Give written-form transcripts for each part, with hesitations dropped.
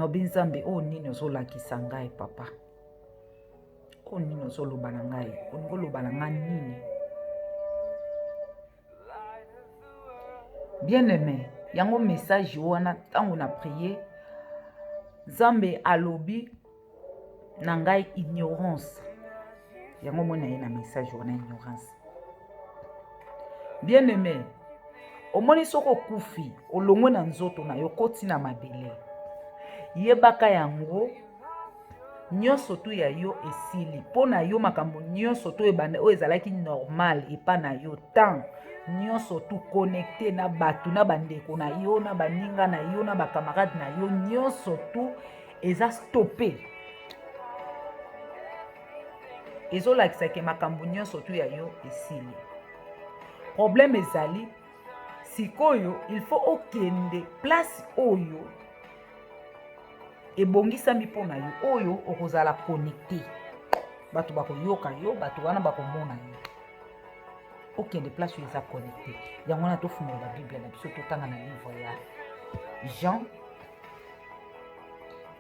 Nzambe o nini ozolakisa ngai papa. O nini ozoloba na ngai. Olingo loba na ngai nini. Bien-aimé, yango message wana tango na prier. Nzambe alobi na ngai ignorance. Yango mona ye na message wana ignorance. Bien-aimé, omoni soko kufi olongwe na nzoto na yo koti na mabele. Yebaka yango nyonso tu ya yo esili. Pona yo makambo nyonso tu ebanda o ezalaki normal epa na yo tant nyonso tu connecté na batu na bandeko na yo na baninga na yo na bakamarade na yo nyonso tu eza stoppé. Ezolakisa ke makambo nyonso tu ya yo esili. Problème ezali sikoyo il faut okende place oyo ebongisami mpona yo oyo okozala connecté. Bato bakoyoka yo, bato wana bakomona yo. Okende place oyo eza connecté. Yango na tofungola ba Bible na biso totanga na livre ya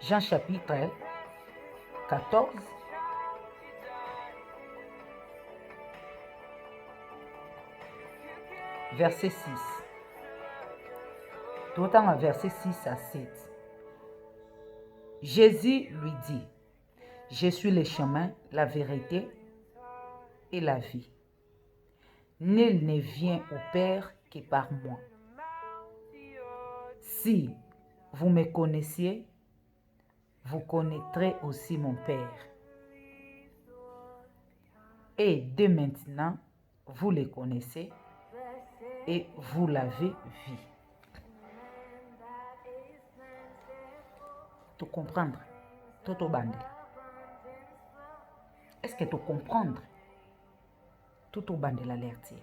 Jean chapitre 14 verset 6. Totanga verset 6 à 7. Jésus lui dit, je suis le chemin, la vérité et la vie. Nul ne vient au Père que par moi. Si vous me connaissiez, vous connaîtrez aussi mon Père. Et dès maintenant, vous le connaissez et vous l'avez vu. Tu comprendre? Toto bande. Est-ce que tu comprendre? Toto bande l'alerte.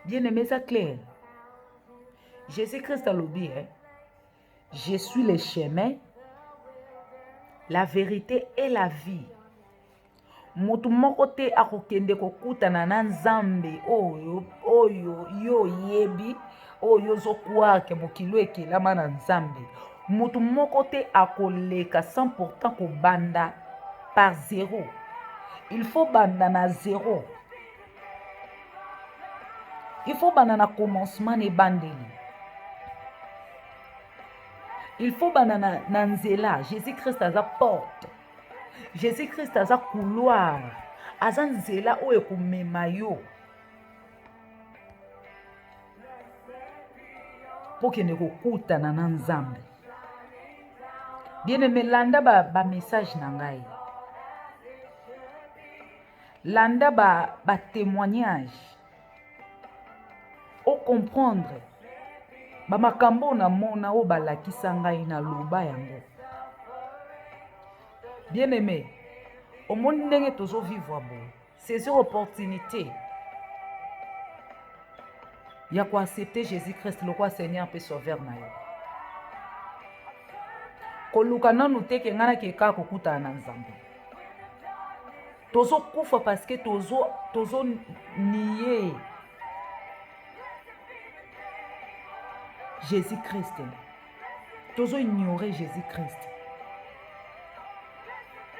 Bien aimé, ça clair. Jésus-Christ a l'obéi. Je suis le chemin, la vérité et la vie. Mutu moko te akokende kokutana na Nzambe oyo yo yebi oyo zokuwa ke mokilo ekelama na Nzambe. Mutu moko te akoleka 100% ko banda par zéro. Il faut banda na zéro. Il faut banda na commencement ne bandeli. Il faut banda na nzela. Jésus-Christ a sa porte. Jésus-Christ a sa couloir. Aza nzela oyo ekomema yo. Pokende kokutana na Nzambe. Bien-aimé, landa ba message na ngai. Landa ba témoignage. O comprendre. Ba makambo na mona o balakisa ngai na loba yango. Bien-aimé, au monde ndenge tozo vivre bo. Saisir opportunité. Ya ko accepter Jésus-Christ le roi Seigneur pe sauveur na yo. Koluka nanu te ke ngana ke ka kokuta na Nzambe. Tozo kufa parce que tozo nier Jésus-Christ. Tozo ignorer Jésus-Christ.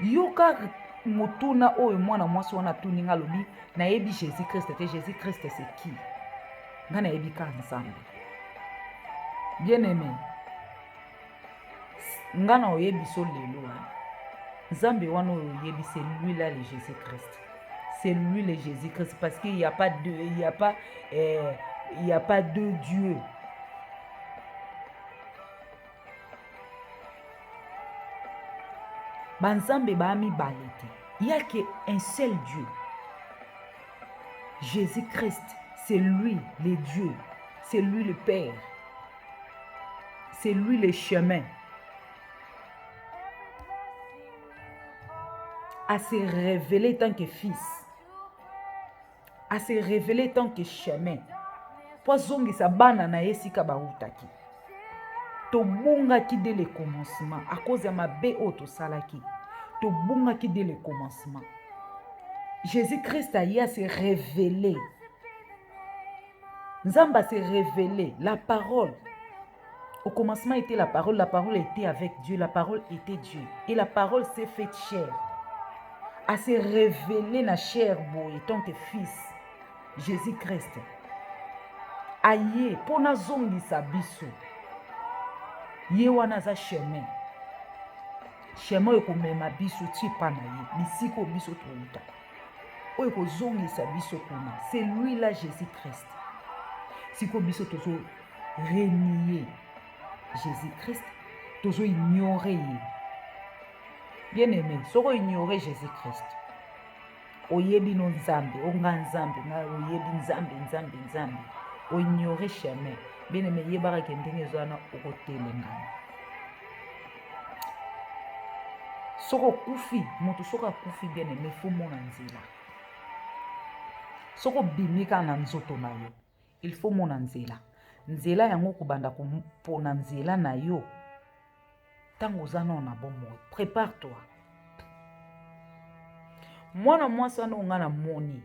Yoka mutuna oyo mwana mwasi wana tuninga lobi na yebi Jésus-Christ te Jésus-Christ c'est qui? Ngana yebi ka Nzambe. Bien-aimé. Ngana oyebi so lelo. Nzambe wana oyebi c'est lui là le Jésus-Christ. C'est lui le Jésus-Christ parce qu'il y a pas deux, il y a pas deux dieux. Banzambe baami balete. Il n'y a qu'un seul Dieu. Jésus-Christ, c'est lui le Dieu. C'est lui le Père. C'est lui le chemin. À se révéler tant que fils. À se révéler tant que chemin. Po zongisa bana na esika bautaki. Tobunga ki dès le commencement. À cause de ma béoto salaki. Tobunga ki dès le commencement. Jésus-Christ a y à se révéler. Nzamba se révéler. La parole. Au commencement était la parole était avec Dieu, la parole était Dieu. Et la parole s'est faite chair. A se révélé na chair boye, tant que fils, Jésus-Christ. Aye, pona zongisa biso. Ye wana za chemin. Chemin ekomema biso ti pa na ye, bisiko biso touta. Oyo kozongisa biso kuna, c'est lui là Jésus-Christ. Siko biso tozo renier Jésus-Christ, tozo ignorer. Bien-aimé, soko ignorer Jésus-Christ. Oyebi no nzambe, onga nzambe, nga oyebi nzambe. O ignorer chemin. Bien-aimé, yebara kendenge zwana okotelengana. Soko kufi, moto soko kufi bien-aimé, faut mona nzela. Soko bimika na nzoto na yo, il faut mona nzela. Nzela yango kubanda kupona nzela na yo. Tango zana na bomo, prépare-toi. Mwana mwasi wana onga na moni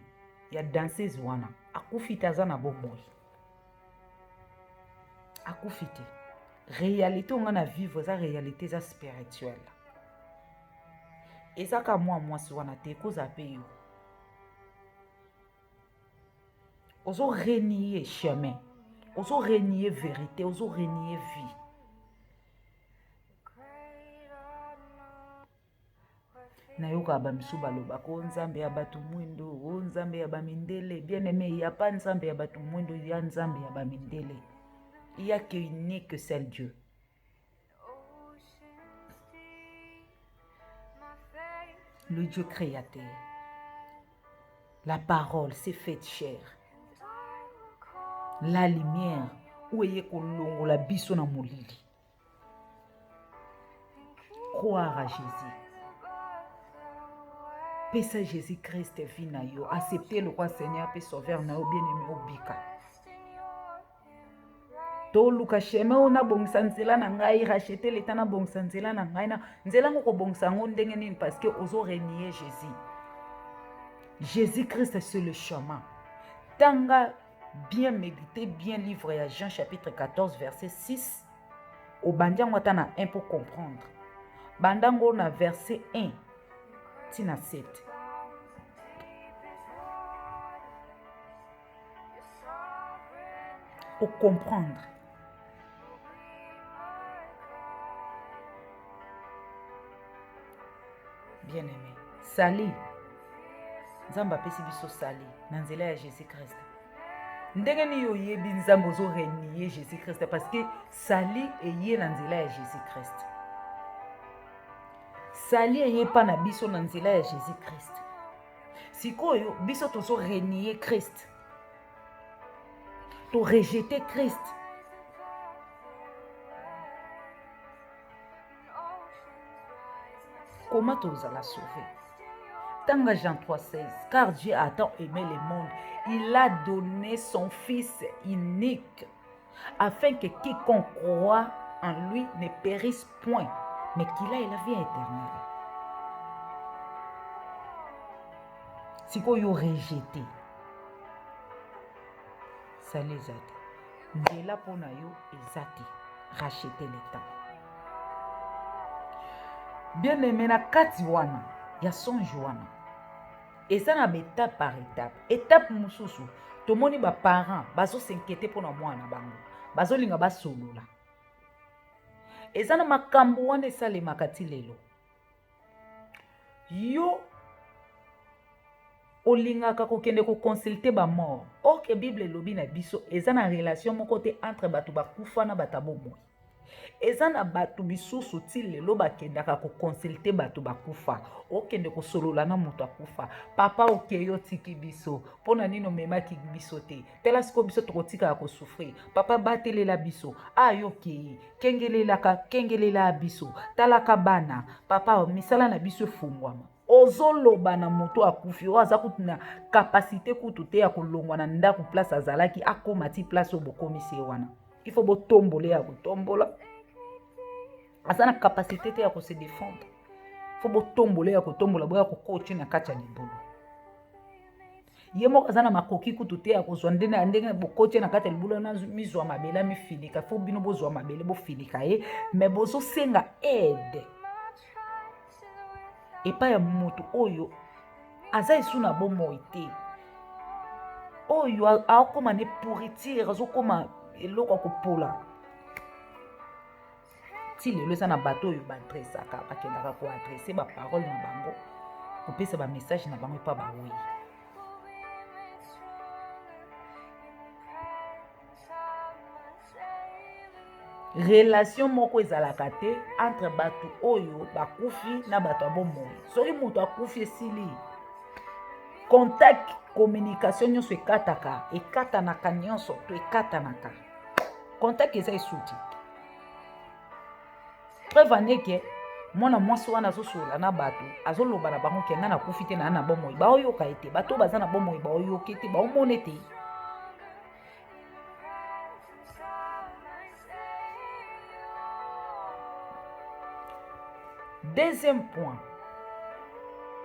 ya danseuse wana akufita za na bomoyi. Akufite. Réalité onga na vivre za réalité za spirituelle. Ezaka mwa mwasi wana te koza pe yo. Ozo renier chemin. Ozo renier vérité, ozo renier vie. Na yoka ba misu baloba ko nzambe ya batu mwindo, o nzambe ya ba mindele. Bien aimé, il y a pas nzambe ya batu mwindo, il y a nzambe ya ba mindele. Il y a qu'unique seul Dieu. Le Dieu créateur. La parole s'est faite chair. La lumière où est kolongo la biso na molili. Croire à Jésus. Pesa Jésus-Christ vina yo. Accepter le roi Seigneur et sauveur na yo bien-aimé obika. To luka shema ona bongisa nzela na ngai, racheter l'état na bongisa nzela na ngai na nzela ngoko bongisa ngo ndenge nini parce que ozo renier Jésus. Jésus-Christ c'est le chemin. Tanga bien méditer, bien livre à Jean chapitre 14 verset 6. Au bandiango tana 1 pour comprendre. Bandango na verset 1 tina 7. Pour comprendre. Bien-aimé, sali. Nzamba pesi biso sali na nzela ya Jésus-Christ. Ndenge ni yo yebi nzambo zo renier Jésus-Christ parce que sali eye na nzela ya Jésus-Christ. Sali eye pa na biso na nzela ya Jésus-Christ. Sikoyo biso tozo renier Christ. To rejeter Christ. Comment tu la sauver? Tanga Jean 3,16. Car Dieu a tant aimé le monde, il a donné son Fils unique, afin que quiconque croit en lui ne périsse point, mais qu'il ait la vie éternelle. Si vous rejetez, ça les a dit. Dieu là pour nous, ils ont racheter le temps. Bien aimé, na kati wana ya songe wana eza na étape par étape. Étape mususu tomoni ba parents bazo s'inquiéter pour na mwana bango, bazo linga basolola. Eza na makambo wana esalemaka ti lelo. Yo olingaka kokende ko consulter ba mort. Ok, Bible elobi na biso eza na relation moko te entre batu bakufa na batabomo. Eza na batu bisusu ti lelo bakendaka ko consulter batu bakufa. Okende ko solola na moto akufa. Papa okeyo tiki biso. Pona nino memaki biso te. Tela siko biso tokotika ko souffrir. Papa batelela biso. Ayo kei. Kengelela biso. Talaka bana. Papa misala na biso fungwama. Ozoloba na moto akufi. Oza kutina capacité kutu te ya kolongwa na ndaku place azalaki akoma ti place obokomisi wana. Il faut botomboler ya kotombola. Asana capacité te ya ko se défendre. Il faut botomboler ya kotombola boya ko coacher na kati ya libulu. ye moko aza na makoki kutu te ya kozwa ndenge bokoti na kati ya libula na mizwa mabele mifinika fo bino bozwa mabele bofinika ye me bozosenga aide epai ya moto oyo aza esu na bomoi te oyo aokoma ne pourriture azokoma eloko ya kopola ti lelo eza na bato oyo baadresaka bakendaka koadrese baparole na bango kopesa bamessage na bango epa baoyi relation moko ezalaka te entre bato oyo bakufi na bato ya bomoi soki moto akufi esili contact communication nyonso ekatanaka nyonso to ekatanaka contact eza esuti preuve andeke mwana mwasi wana azosola na bato azoloba na bango ke nga nakufi te na bomoi baoyoka ete bato baza na bomoi baoyoka ete baomona ete deuxième point